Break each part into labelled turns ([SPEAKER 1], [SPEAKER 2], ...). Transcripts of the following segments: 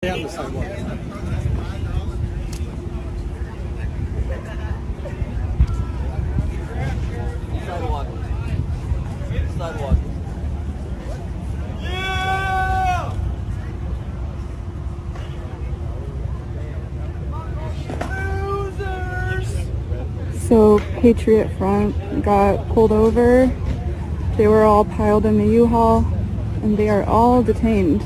[SPEAKER 1] On the sidewalk.
[SPEAKER 2] Sidewalk. Sidewalk.
[SPEAKER 1] Yeah! Losers!
[SPEAKER 3] So Patriot Front got pulled over. They were all piled in the U-Haul, and they are all detained.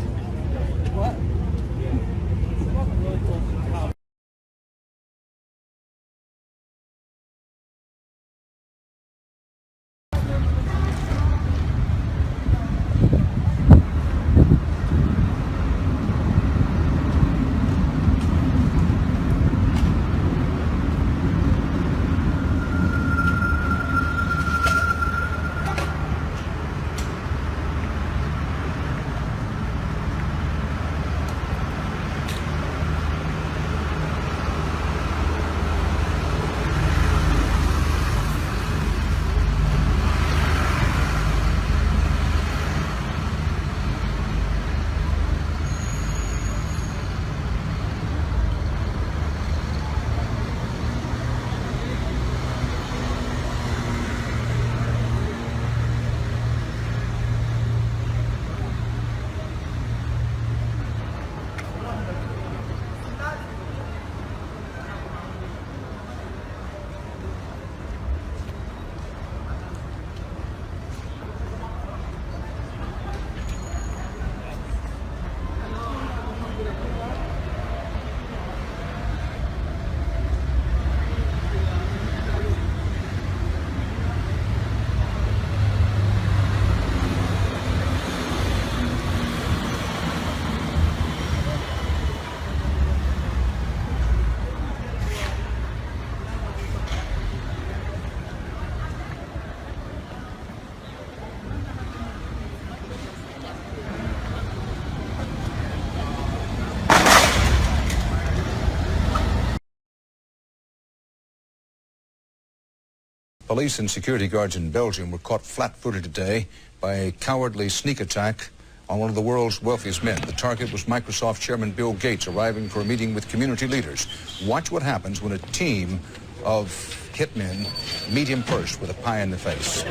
[SPEAKER 4] Police and security guards in Belgium were caught flat-footed today by a cowardly sneak attack on one of the world's wealthiest men. The target was Microsoft Chairman Bill Gates, arriving for a meeting with community leaders. Watch what happens when a team of hitmen meet him first with a pie in the face.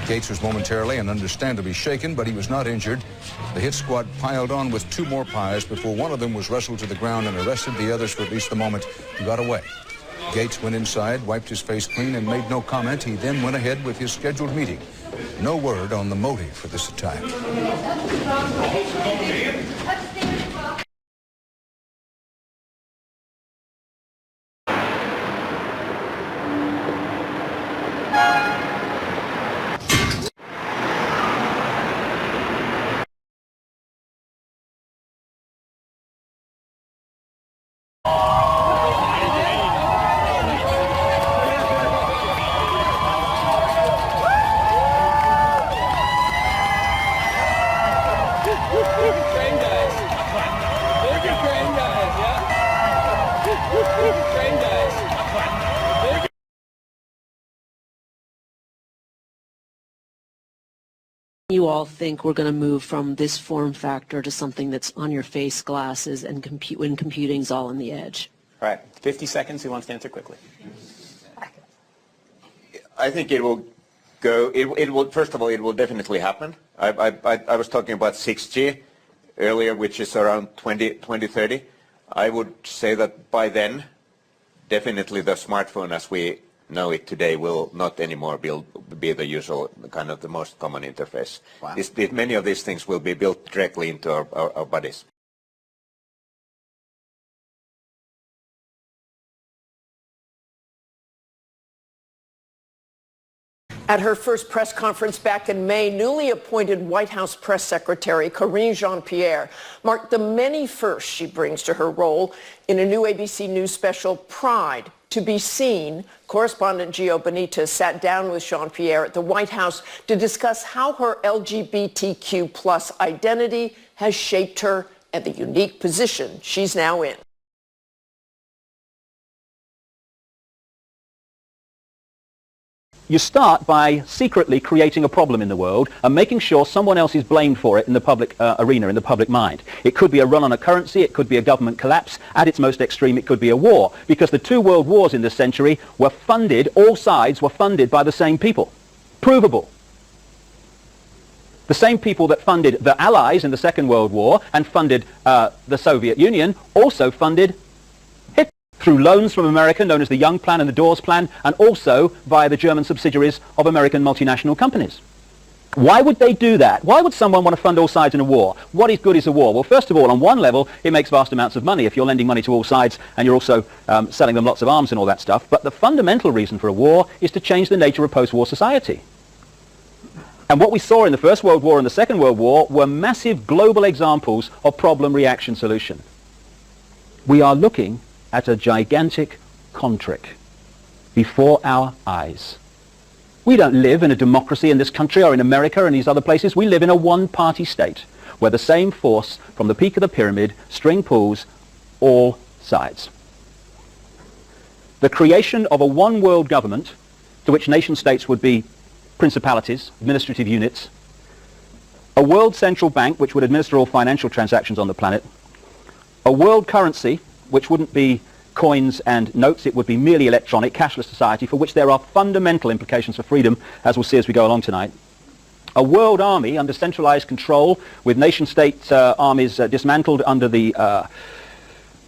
[SPEAKER 4] Gates was momentarily and understandably shaken, but he was not injured. The hit squad piled on with two more pies before one of them was wrestled to the ground and arrested. The others, for at least the moment, got away. Gates went inside, wiped his face clean, and made no comment. He then went ahead with his scheduled meeting. No word on the motive for this attack.
[SPEAKER 5] You all think we're going to move from this form factor to something that's on your face, glasses, and when computing's all on the edge?
[SPEAKER 6] All right, 50 seconds. Who wants to answer quickly?
[SPEAKER 7] I think it will go. It will. First of all, it will definitely happen. I was talking about 6G earlier, which is around 2030. I would say that by then, definitely the smartphone as we know it today will not anymore be the usual kind of the most common interface.
[SPEAKER 6] Wow.
[SPEAKER 7] Many of these things will be built directly into our bodies.
[SPEAKER 8] At her first press conference back in May, newly appointed White House Press Secretary Karine Jean-Pierre marked the many firsts she brings to her role in a new ABC News special, Pride, to be seen. Correspondent Gio Benitez sat down with Jean-Pierre at the White House to discuss how her LGBTQ plus identity has shaped her and the unique position she's now in.
[SPEAKER 1] You start by secretly creating a problem in the world and making sure someone else is blamed for it in the public arena, in the public mind. It could be a run on a currency, it could be a government collapse, at its most extreme it could be a war, because the two world wars in this century were funded, all sides were funded by the same people. Provable. The same people that funded the Allies in the Second World War and funded the Soviet Union also funded Hitler through loans from America known as the Young Plan and the Dawes Plan, and also via the German subsidiaries of American multinational companies. Why would they do that? Why would someone want to fund all sides in a war? What is good is a war? Well, first of all, on one level, it makes vast amounts of money if you're lending money to all sides and you're also selling them lots of arms and all that stuff. But the fundamental reason for a war is to change the nature of post-war society. And what we saw in the First World War and the Second World War were massive global examples of problem-reaction-solution. We are looking at a gigantic con-trick before our eyes. We don't live in a democracy in this country or in America and these other places. We live in a one-party state where the same force from the peak of the pyramid string pulls all sides. The creation of a one-world government to which nation-states would be principalities, administrative units, a world central bank which would administer all financial transactions on the planet, a world currency which wouldn't be coins and notes, it would be merely electronic, cashless society for which there are fundamental implications for freedom, as we'll see as we go along tonight. A world army under centralized control with nation-state armies dismantled under the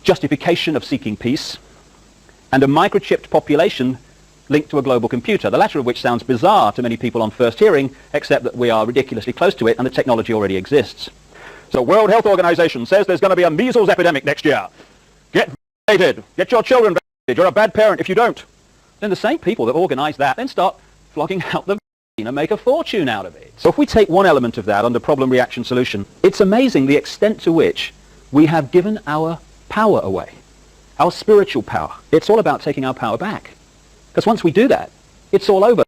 [SPEAKER 1] justification of seeking peace, and a microchipped population linked to a global computer, the latter of which sounds bizarre to many people on first hearing, except that we are ridiculously close to it and the technology already exists. So World Health Organization says there's going to be a measles epidemic next year. Get vaccinated. Get your children vaccinated. You're a bad parent if you don't. Then the same people that organize that then start flogging out the vaccine and make a fortune out of it. So if we take one element of that under problem, reaction, solution, it's amazing the extent to which we have given our power away, our spiritual power. It's all about taking our power back. Because once we do that, it's all over.